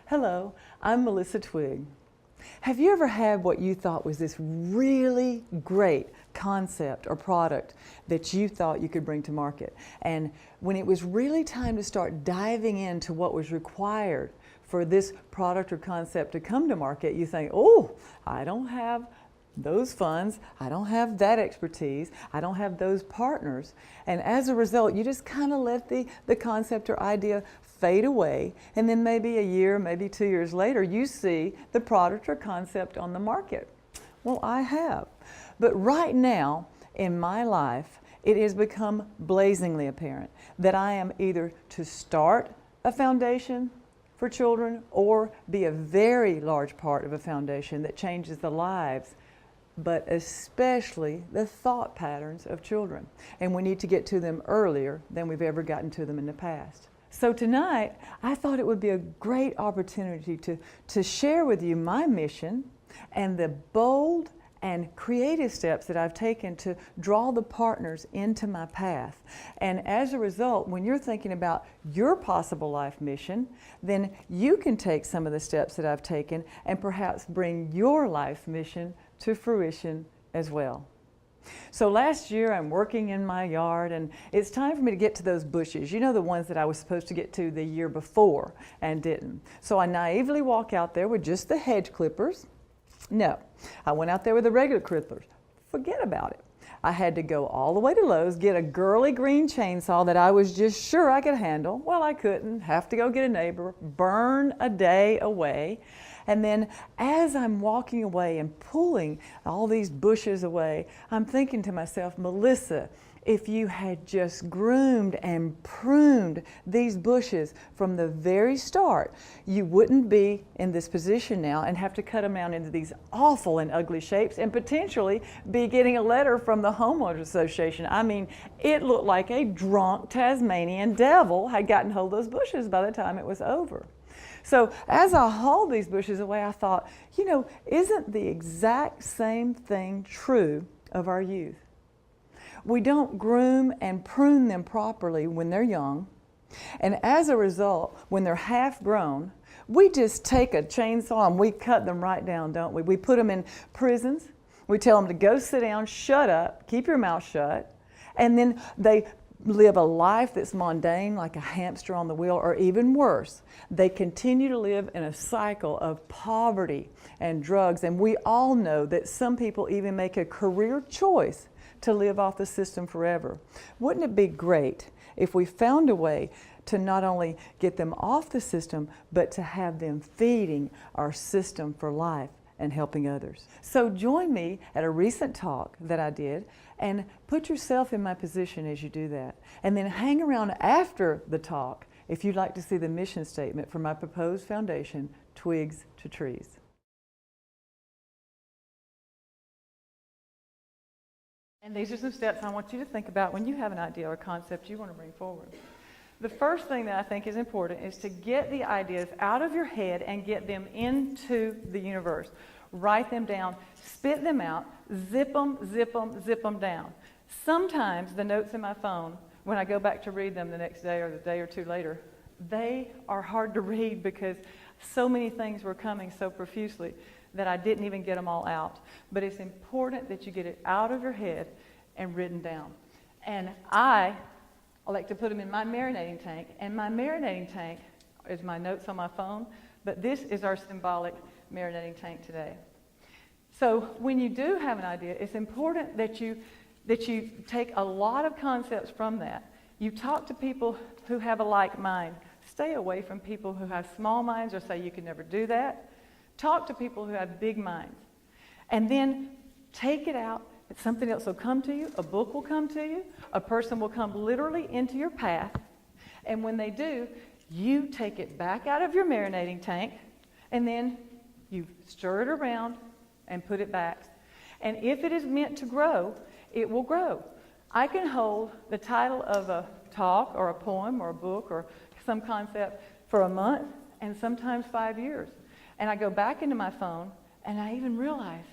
Hello, I'm Melissa Twigg. Have you ever had what you thought was this really great concept or product that you thought you could bring to market? And when it was really time to start diving into what was required for this product or concept to come to market, you think, oh, I don't have those funds, I don't have that expertise, I don't have those partners. And as a result, you just kind of let the concept or idea fade away, and then maybe a year, maybe 2 years later, you see the product or concept on the market. Well, I have. But right now in my life, it has become blazingly apparent that I am either to start a foundation for children or be a very large part of a foundation that changes the lives, but especially the thought patterns of children. And we need to get to them earlier than we've ever gotten to them in the past. So tonight, I thought it would be a great opportunity to share with you my mission and the bold and creative steps that I've taken to draw the partners into my path. And as a result, when you're thinking about your possible life mission, then you can take some of the steps that I've taken and perhaps bring your life mission to fruition as well. So last year I'm working in my yard and it's time for me to get to those bushes. You know, the ones that I was supposed to get to the year before and didn't. So I naively walk out there with just the hedge clippers. No, I went out there with the regular clippers. Forget about it. I had to go all the way to Lowe's, get a girly green chainsaw that I was just sure I could handle. Well, I couldn't. Have to go get a neighbor, burn a day away. And then as I'm walking away and pulling all these bushes away, I'm thinking to myself, Melissa, if you had just groomed and pruned these bushes from the very start, you wouldn't be in this position now and have to cut them down into these awful and ugly shapes and potentially be getting a letter from the Homeowners Association. I mean, it looked like a drunk Tasmanian devil had gotten hold of those bushes by the time it was over. So as I hauled these bushes away, I thought, you know, isn't the exact same thing true of our youth? We don't groom and prune them properly when they're young. And as a result, when they're half grown, we just take a chainsaw and we cut them right down, don't we? We put them in prisons. We tell them to go sit down, shut up, keep your mouth shut. And then they live a life that's mundane, like a hamster on the wheel, or even worse, they continue to live in a cycle of poverty and drugs. And we all know that some people even make a career choice to live off the system forever. Wouldn't it be great if we found a way to not only get them off the system, but to have them feeding our system for life and helping others? So join me at a recent talk that I did and put yourself in my position as you do that. And then hang around after the talk if you'd like to see the mission statement for my proposed foundation, Twigs to Trees. And these are some steps I want you to think about when you have an idea or concept you want to bring forward. The first thing that I think is important is to get the ideas out of your head and get them into the universe. Write them down, spit them out, zip them down. Sometimes the notes in my phone, when I go back to read them the next day or the day or two later, they are hard to read because so many things were coming so profusely that I didn't even get them all out. But it's important that you get it out of your head and written down. And I like to put them in my marinating tank, and my marinating tank is my notes on my phone, but this is our symbolic marinating tank today. So when you do have an idea, it's important that you take a lot of concepts from that. You talk to people who have a like mind. Stay away from people who have small minds or say you can never do that. Talk to people who have big minds. And then take it out. Something else will come to you. A book will come to you. A person will come literally into your path. And when they do, you take it back out of your marinating tank, and then you stir it around and put it back. And if it is meant to grow, it will grow. I can hold the title of a talk or a poem or a book or some concept for a month and sometimes 5 years. And I go back into my phone and I even realize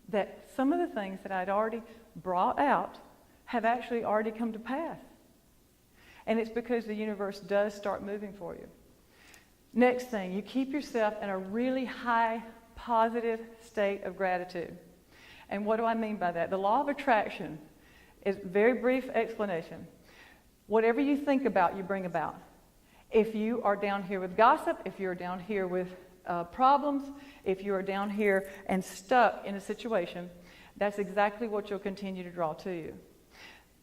that some of the things that I'd already brought out have actually already come to pass. And it's because the universe does start moving for you. Next thing, you keep yourself in a really high, positive state of gratitude. And what do I mean by that? The law of attraction is a very brief explanation. Whatever you think about, you bring about. If you are down here with gossip, if you're down here with problems, if you are down here and stuck in a situation, that's exactly what you'll continue to draw to you.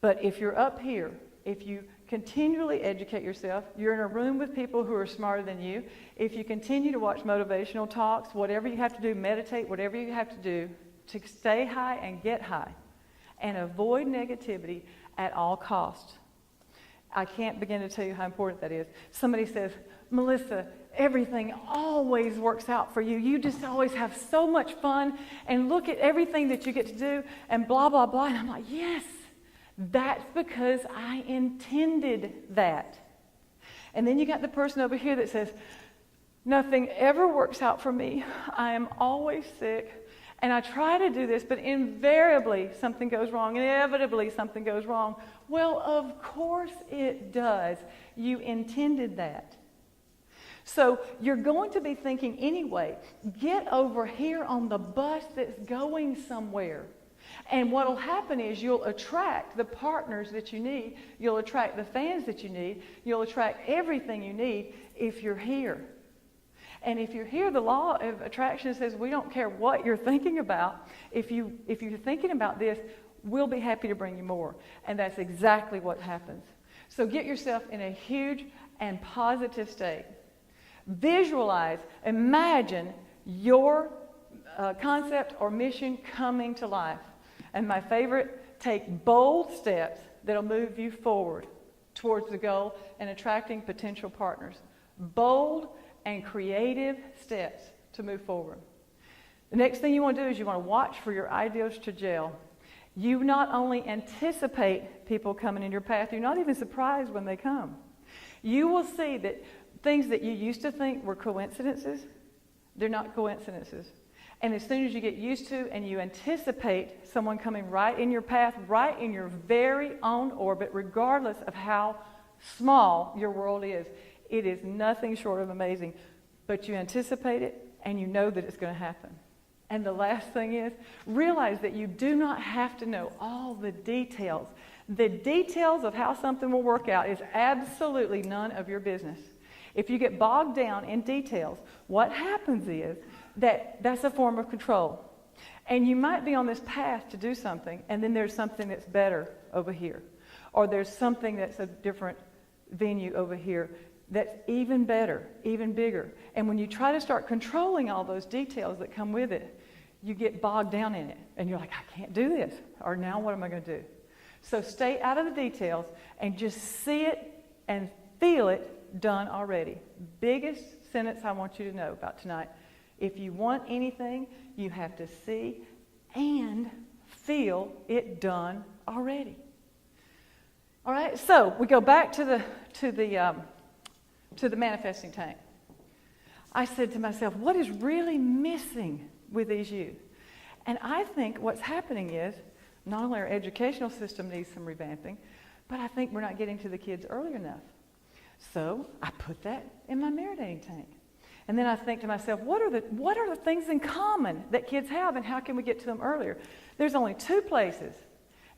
But if you're up here, if you continually educate yourself, you're in a room with people who are smarter than you, if you continue to watch motivational talks, whatever you have to do, meditate, whatever you have to do to stay high and get high and avoid negativity at all costs. I can't begin to tell you how important that is. Somebody says, Melissa, everything always works out for you. You just always have so much fun and look at everything that you get to do and blah, blah, blah. And I'm like, yes, that's because I intended that. And then you got the person over here that says, nothing ever works out for me. I am always sick. And I try to do this, but invariably something goes wrong. Inevitably something goes wrong. Well, of course it does. You intended that. So you're going to be thinking anyway, get over here on the bus that's going somewhere. And what will happen is you'll attract the partners that you need. You'll attract the fans that you need. You'll attract everything you need if you're here. And if you're here, the law of attraction says we don't care what you're thinking about. If you're thinking about this, we'll be happy to bring you more. And that's exactly what happens. So get yourself in a huge and positive state. Visualize, imagine your concept or mission coming to life. And my favorite, take bold steps that'll move you forward towards the goal and attracting potential partners. Bold and creative steps to move forward. The next thing you want to do is you want to watch for your ideas to gel. You not only anticipate people coming in your path, you're not even surprised when they come. You will see that things that you used to think were coincidences, they're not coincidences. And as soon as you get used to and you anticipate someone coming right in your path, right in your very own orbit, regardless of how small your world is, it is nothing short of amazing. But you anticipate it and you know that it's going to happen. And the last thing is, realize that you do not have to know all the details. The details of how something will work out is absolutely none of your business. If you get bogged down in details, what happens is that's a form of control. And you might be on this path to do something, and then there's something that's better over here. Or there's something that's a different venue over here that's even better, even bigger. And when you try to start controlling all those details that come with it, you get bogged down in it. And you're like, I can't do this. Or now what am I going to do? So stay out of the details and just see it and feel it done already. Biggest sentence I want you to know about tonight. If you want anything, you have to see and feel it done already. All right, so we go back to the manifesting tank. I said to myself, what is really missing with these youth? And I think what's happening is not only our educational system needs some revamping, but I think we're not getting to the kids early enough. So I put that in my marinating tank. And then I think to myself, what are the things in common that kids have, and how can we get to them earlier? There's only two places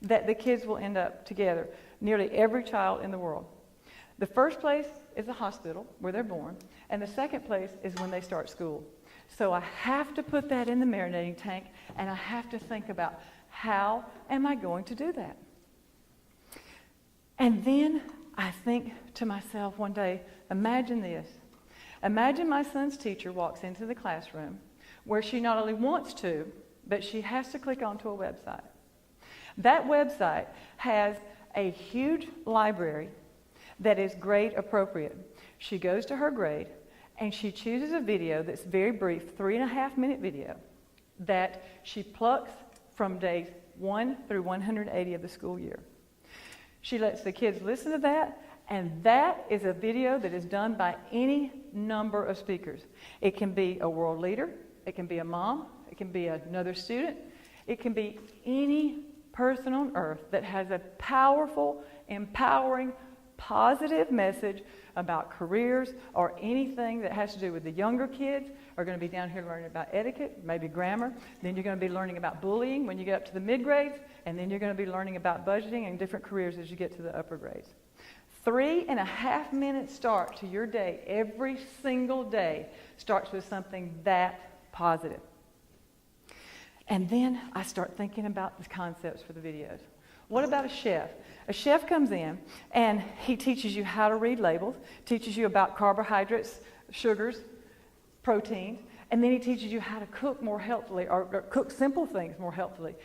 that the kids will end up together, nearly every child in the world. The first place is a hospital where they're born, and the second place is when they start school. So I have to put that in the marinating tank, and I have to think about how am I going to do that? And then I think to myself one day, imagine this. Imagine my son's teacher walks into the classroom where she not only wants to, but she has to click onto a website. That website has a huge library that is grade appropriate. She goes to her grade and she chooses a video that's very brief, 3.5-minute video, that she plucks from days 1 through 180 of the school year. She lets the kids listen to that, and that is a video that is done by any number of speakers. It can be a world leader, it can be a mom, it can be another student, it can be any person on earth that has a powerful, empowering, positive message about careers or anything that has to do with the younger kids are going to be down here learning about etiquette, maybe grammar. Then you're going to be learning about bullying when you get up to the mid-grades, and then you're going to be learning about budgeting and different careers as you get to the upper grades. 3.5 minute start to your day every single day starts with something that positive. And then I start thinking about the concepts for the videos. What about a chef? A chef comes in and he teaches you how to read labels, teaches you about carbohydrates, sugars, proteins, and then he teaches you how to cook more healthily or cook simple things more healthily.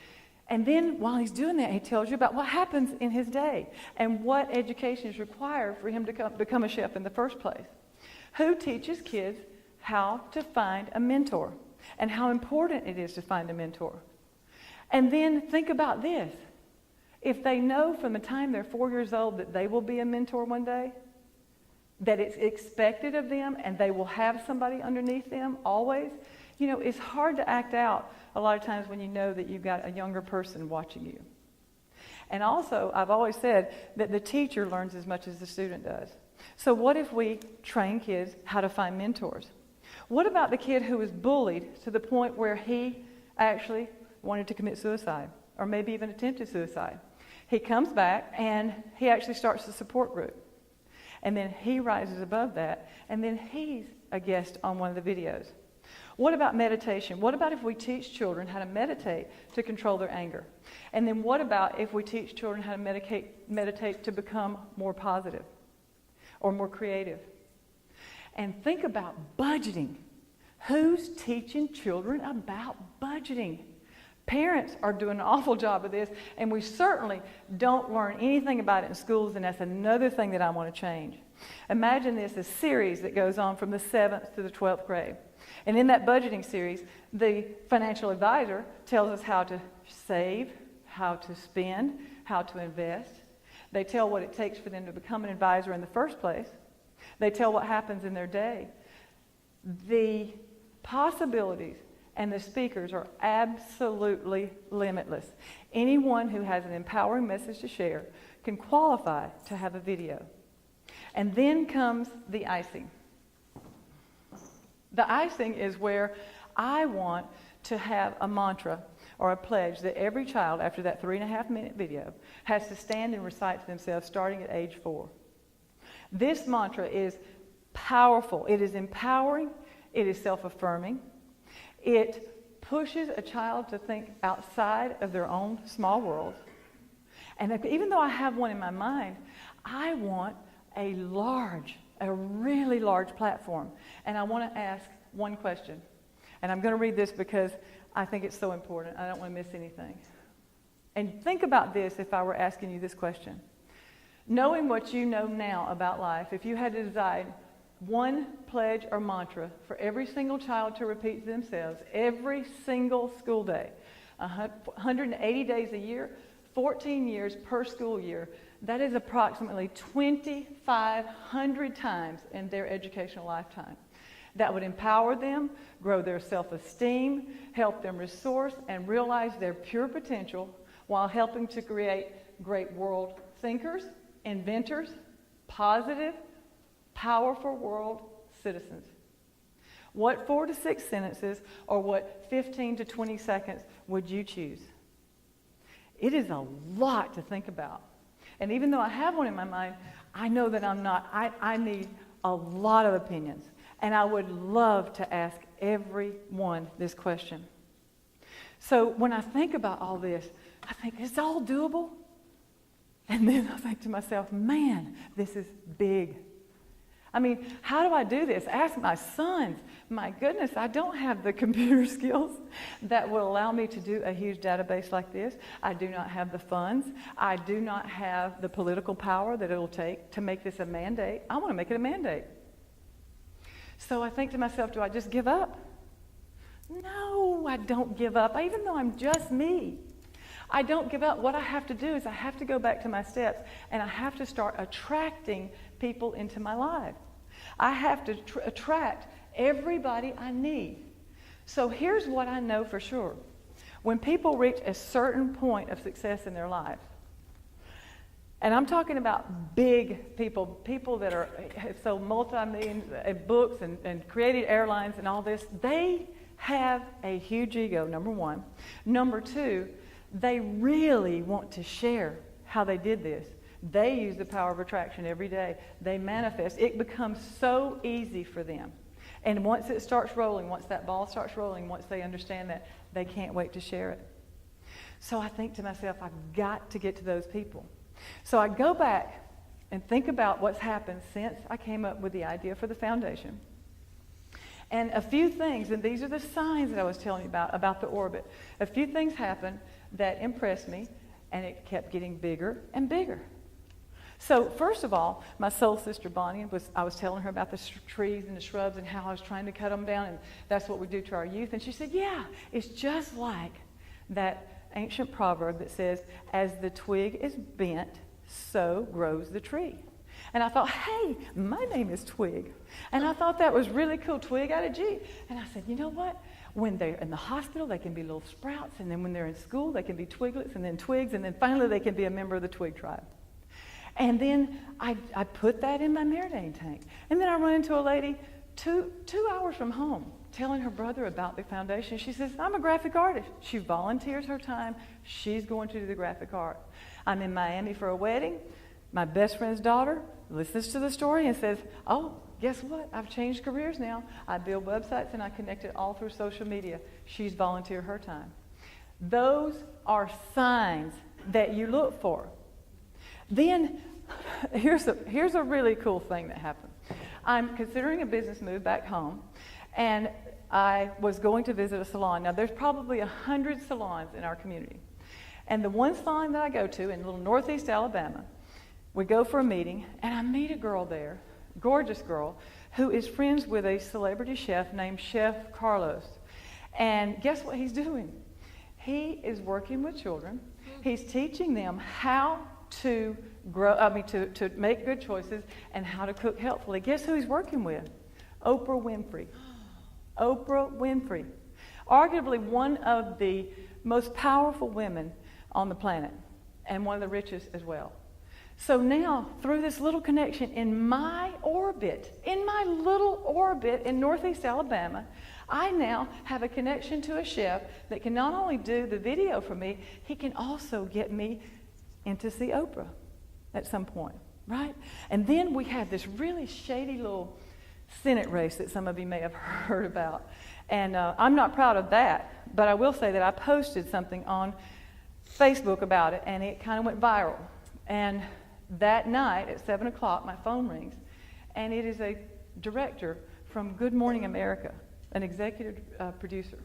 And then while he's doing that, he tells you about what happens in his day and what education is required for him to become a chef in the first place. Who teaches kids how to find a mentor and how important it is to find a mentor? And then think about this. If they know from the time they're 4 years old that they will be a mentor one day, that it's expected of them and they will have somebody underneath them always, you know, it's hard to act out a lot of times when you know that you've got a younger person watching you. And also, I've always said that the teacher learns as much as the student does. So what if we train kids how to find mentors? What about the kid who was bullied to the point where he actually wanted to commit suicide or maybe even attempted suicide? He comes back and he actually starts a support group. And then he rises above that, and then he's a guest on one of the videos. What about meditation? What about if we teach children how to meditate to control their anger? And then what about if we teach children how to meditate to become more positive or more creative? And think about budgeting. Who's teaching children about budgeting? Parents are doing an awful job of this, and we certainly don't learn anything about it in schools, and that's another thing that I want to change. Imagine this, a series that goes on from the 7th to the 12th grade. And in that budgeting series, the financial advisor tells us how to save, how to spend, how to invest. They tell what it takes for them to become an advisor in the first place. They tell what happens in their day. The possibilities and the speakers are absolutely limitless. Anyone who has an empowering message to share can qualify to have a video. And then comes the icing. The icing is where I want to have a mantra or a pledge that every child, after that 3.5 minute video, has to stand and recite to themselves starting at age 4. This mantra is powerful. It is empowering. It is self-affirming. It pushes a child to think outside of their own small world. And even though I have one in my mind, I want a really large platform. And I want to ask one question. And I'm going to read this because I think it's so important. I don't want to miss anything. And think about this if I were asking you this question. Knowing what you know now about life, if you had to decide one pledge or mantra for every single child to repeat to themselves every single school day, 180 days a year, 14 years per school year, that is approximately 2,500 times in their educational lifetime. That would empower them, grow their self-esteem, help them resource and realize their pure potential while helping to create great world thinkers, inventors, positive, powerful world citizens. What 4 to 6 sentences or what 15 to 20 seconds would you choose? It is a lot to think about. And even though I have one in my mind, I know that I need a lot of opinions. And I would love to ask everyone this question. So when I think about all this, I think, it's all doable? And then I think to myself, man, this is big. I mean, how do I do this? Ask my sons. My goodness, I don't have the computer skills that will allow me to do a huge database like this. I do not have the funds. I do not have the political power that it will take to make this a mandate. I want to make it a mandate. So I think to myself, do I just give up? No, I don't give up. Even though I'm just me, I don't give up. What I have to do is I have to go back to my steps and I have to start attracting people into my life. I have to attract everybody I need. So here's what I know for sure. When people reach a certain point of success in their life, And I'm talking about big people, people that have sold multi-million books and created airlines and all this. They have a huge ego, number one. Number two, they really want to share how they did this. They use the power of attraction every day. They manifest. It becomes so easy for them. And once it starts rolling, once that ball starts rolling, once they understand that, they can't wait to share it. So I think to myself, I've got to get to those people. So I go back and think about what's happened since I came up with the idea for the foundation. And a few things, and these are the signs that I was telling you about the orbit. A few things happened that impressed me, and it kept getting bigger and bigger. So first of all, my soul sister Bonnie, I was telling her about the trees and the shrubs and how I was trying to cut them down, and that's what we do to our youth. And she said, yeah, it's just like that ancient proverb that says, as the twig is bent, so grows the tree. And I thought, hey, my name is Twig. And I thought that was really cool, Twig out of G. And I said, you know what? When they're in the hospital, they can be little sprouts. And then when they're in school, they can be twiglets and then twigs. And then finally, they can be a member of the Twig tribe. And then I put that in my marinade tank. And then I run into a lady two hours from home telling her brother about the foundation. She says, I'm a graphic artist. She volunteers her time. She's going to do the graphic art. I'm in Miami for a wedding. My best friend's daughter listens to the story and says, oh, guess what? I've changed careers now. I build websites and I connect it all through social media. She's volunteered her time. Those are signs that you look for. Then, here's a really cool thing that happened. I'm considering a business move back home, and I was going to visit a salon. Now, there's probably 100 salons in our community. And the one salon that I go to in little northeast Alabama, we go for a meeting, and I meet a girl there, gorgeous girl, who is friends with a celebrity chef named Chef Carlos. And guess what he's doing? He is working with children. He's teaching them how to to make good choices and how to cook healthfully. Guess who he's working with? Oprah Winfrey. Oprah Winfrey. Arguably one of the most powerful women on the planet and one of the richest as well. So now, through this little connection in my orbit, in my little orbit in northeast Alabama, I now have a connection to a chef that can not only do the video for me, he can also get me in to see Oprah at some point, right? And then we have this really shady little Senate race that some of you may have heard about. And I'm not proud of that, but I will say that I posted something on Facebook about it, and it kind of went viral. And that night at 7 o'clock, my phone rings, and it is a director from Good Morning America, an executive producer.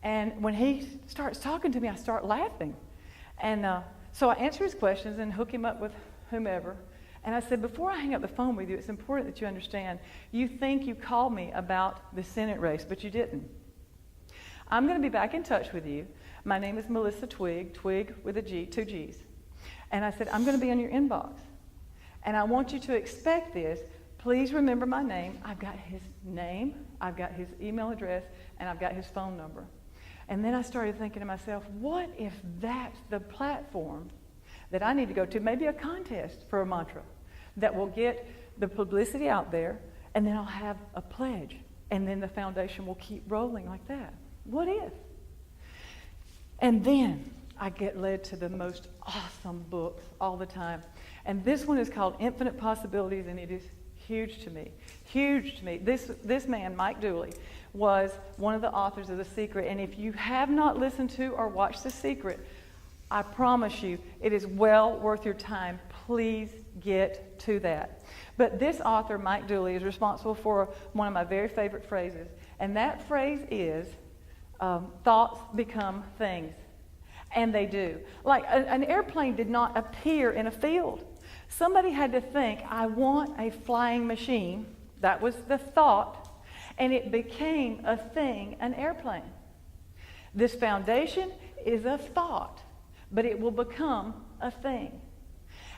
And when he starts talking to me, I start laughing. And so I answer his questions and hook him up with whomever. And I said, before I hang up the phone with you, it's important that you understand, you think you called me about the Senate race, but you didn't. I'm going to be back in touch with you. My name is Melissa Twigg, Twigg with a G, 2 G's. And I said, I'm going to be on your inbox. And I want you to expect this. Please remember my name. I've got his name, I've got his email address, and I've got his phone number. And then I started thinking to myself, what if that's the platform that I need to go to? Maybe a contest for a mantra that will get the publicity out there, and then I'll have a pledge, and then the foundation will keep rolling like that. What if? And then I get led to the most awesome books all the time. And this one is called Infinite Possibilities, and it is huge to me. Huge to me. This man, Mike Dooley, was one of the authors of The Secret. And if you have not listened to or watched The Secret, I promise you, it is well worth your time. Please get to that. But this author, Mike Dooley, is responsible for one of my very favorite phrases. And that phrase is, thoughts become things. And they do. Like an airplane did not appear in a field. Somebody had to think, I want a flying machine. That was the thought. And it became a thing, an airplane. This foundation is a thought, but it will become a thing.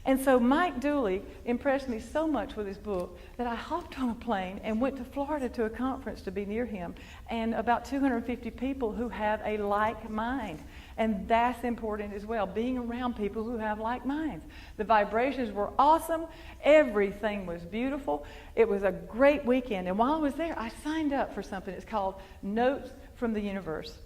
And so Mike Dooley impressed me so much with his book that I hopped on a plane and went to Florida to a conference to be near him, and about 250 people who have a like mind. And that's important as well, being around people who have like minds. The vibrations were awesome. Everything was beautiful. It was a great weekend. And while I was there, I signed up for something. It's called Notes from the Universe.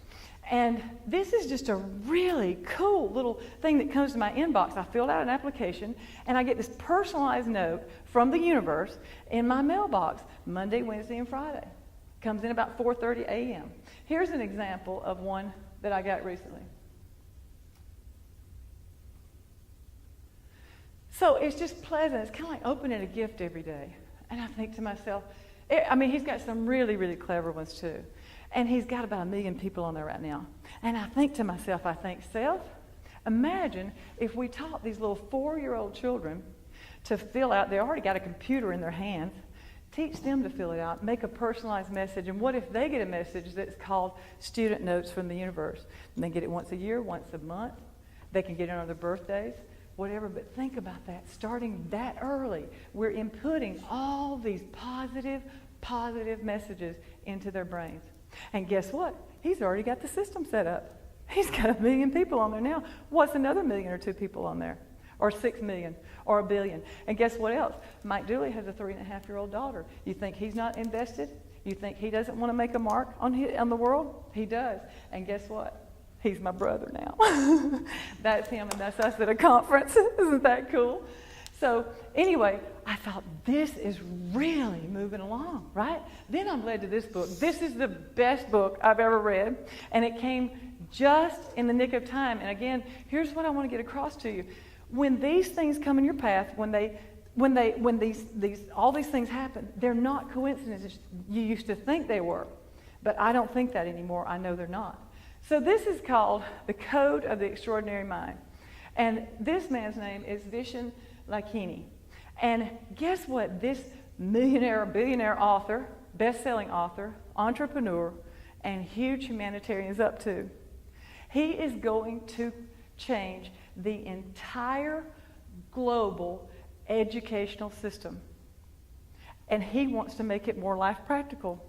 And this is just a really cool little thing that comes to my inbox. I filled out an application, and I get this personalized note from the universe in my mailbox Monday, Wednesday, and Friday. Comes in about 4:30 a.m. Here's an example of one that I got recently. So it's just pleasant. It's kind of like opening a gift every day. And I think to myself, he's got some really, really clever ones too. And he's got about 1 million people on there right now. And I think to myself, Self, imagine if we taught these little 4-year-old children to fill out, they already got a computer in their hands, teach them to fill it out, make a personalized message. And what if they get a message that's called Student Notes from the Universe? And they get it once a year, once a month. They can get it on their birthdays, whatever. But think about that, starting that early. We're inputting all these positive messages into their brains. And guess what? He's already got the system set up. He's got 1 million people on there now. What's another 1 million or 2 people on there? Or 6 million? Or 1 billion? And guess what else? Mike Dooley has a 3.5-year-old daughter. You think he's not invested? You think he doesn't want to make a mark on the world? He does. And guess what? He's my brother now. That's him and that's us at a conference. Isn't that cool? So anyway, I thought, this is really moving along, right? Then I'm led to this book. This is the best book I've ever read, and it came just in the nick of time. And again, here's what I want to get across to you. When these things come in your path, when all these things happen, they're not coincidences. You used to think they were, but I don't think that anymore. I know they're not. So this is called The Code of the Extraordinary Mind. And this man's name is VIshen Lakhiani. And guess what this millionaire, billionaire author, best-selling author, entrepreneur, and huge humanitarian is up to? He is going to change the entire global educational system. And he wants to make it more life practical.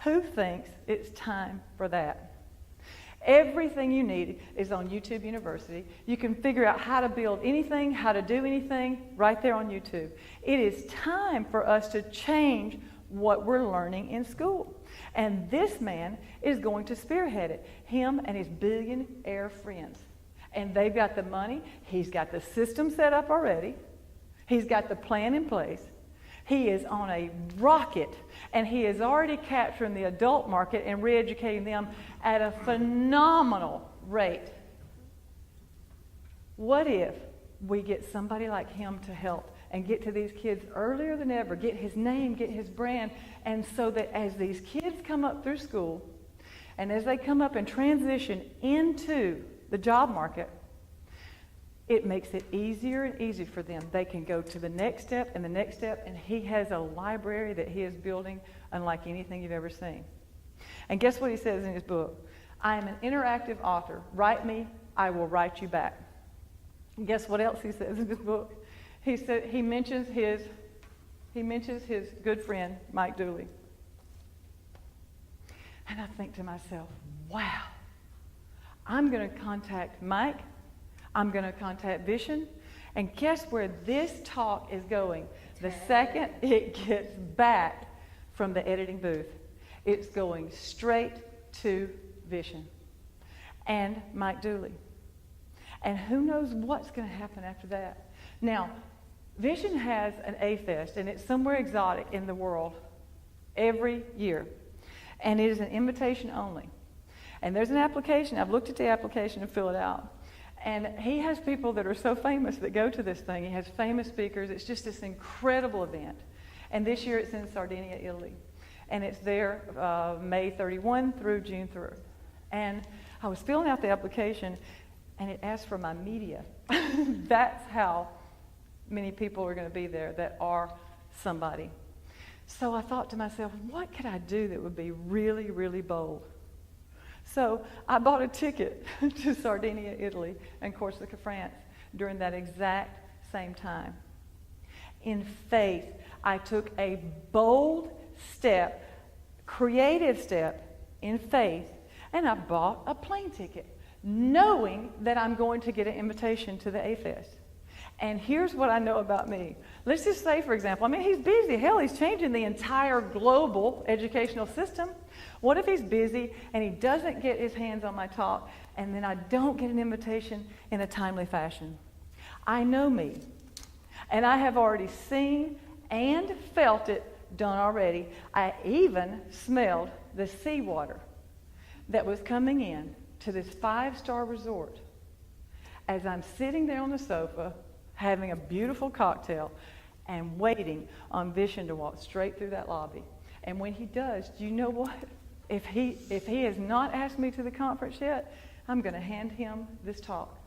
Who thinks it's time for that? Everything you need is on YouTube University. You can figure out how to build anything, how to do anything right there on YouTube. It is time for us to change what we're learning in school. And this man is going to spearhead it, him and his billionaire friends. And they've got the money. He's got the system set up already. He's got the plan in place. He is on a rocket, and he is already capturing the adult market and re-educating them at a phenomenal rate. What if we get somebody like him to help and get to these kids earlier than ever, get his name, get his brand, and so that as these kids come up through school, and as they come up and transition into the job market, it makes it easier and easier for them. They can go to the next step and the next step, and he has a library that he is building unlike anything you've ever seen. And guess what he says in his book? I am an interactive author. Write me, I will write you back. And guess what else he says in his book? He mentions his good friend, Mike Dooley. And I think to myself, wow, I'm going to contact Mike. I'm going to contact VIshen, and guess where this talk is going? The second it gets back from the editing booth, it's going straight to VIshen and Mike Dooley. And who knows what's going to happen after that. Now, VIshen has an A-Fest, and it's somewhere exotic in the world every year. And it is an invitation only. And there's an application. I've looked at the application and filled it out. And he has people that are so famous that go to this thing. He has famous speakers. It's just this incredible event. And this year it's in Sardinia, Italy. And it's there May 31 through June 3rd. And I was filling out the application, and it asked for my media. That's how many people are going to be there that are somebody. So I thought to myself, what could I do that would be really, really bold? So I bought a ticket to Sardinia, Italy, and Corsica, France during that exact same time. In faith, I took a bold step, creative step in faith, and I bought a plane ticket, knowing that I'm going to get an invitation to the A-Fest. And here's what I know about me. Let's just say, for example, I mean, he's busy. Hell, he's changing the entire global educational system. What if he's busy and he doesn't get his hands on my talk, and then I don't get an invitation in a timely fashion? I know me. And I have already seen and felt it done already. I even smelled the seawater that was coming in to this 5-star resort as I'm sitting there on the sofa having a beautiful cocktail and waiting on VIshen to walk straight through that lobby. And when he does, do you know what? If he has not asked me to the conference yet, I'm going to hand him this talk.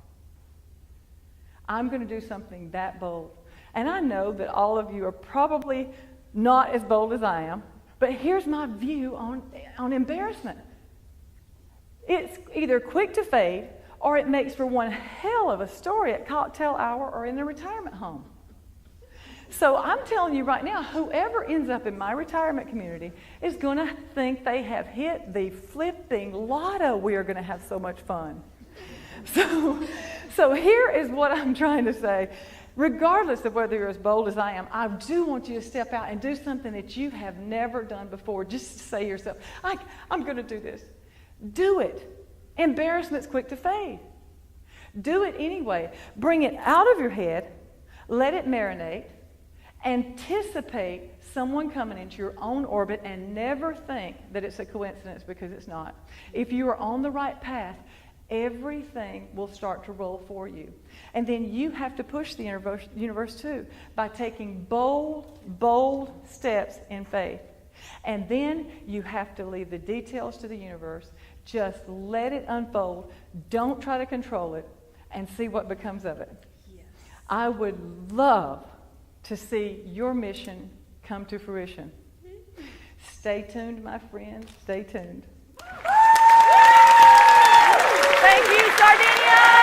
I'm going to do something that bold. And I know that all of you are probably not as bold as I am, but here's my view on embarrassment. It's either quick to fade, or it makes for one hell of a story at cocktail hour or in the retirement home. So I'm telling you right now, whoever ends up in my retirement community is going to think they have hit the flipping lotto. We are going to have so much fun. So here is what I'm trying to say. Regardless of whether you're as bold as I am, I do want you to step out and do something that you have never done before. Just say to yourself, I'm going to do this. Do it. Embarrassment's quick to fade. Do it anyway. Bring it out of your head. Let it marinate. Anticipate someone coming into your own orbit, and never think that it's a coincidence, because it's not. If you are on the right path, everything will start to roll for you. And then you have to push the universe too by taking bold steps in faith. And then you have to leave the details to the universe. Just let it unfold. Don't try to control it, and see what becomes of it. Yes. I would love to see your mission come to fruition. Stay tuned, my friends. Stay tuned. Thank you, Sardinia!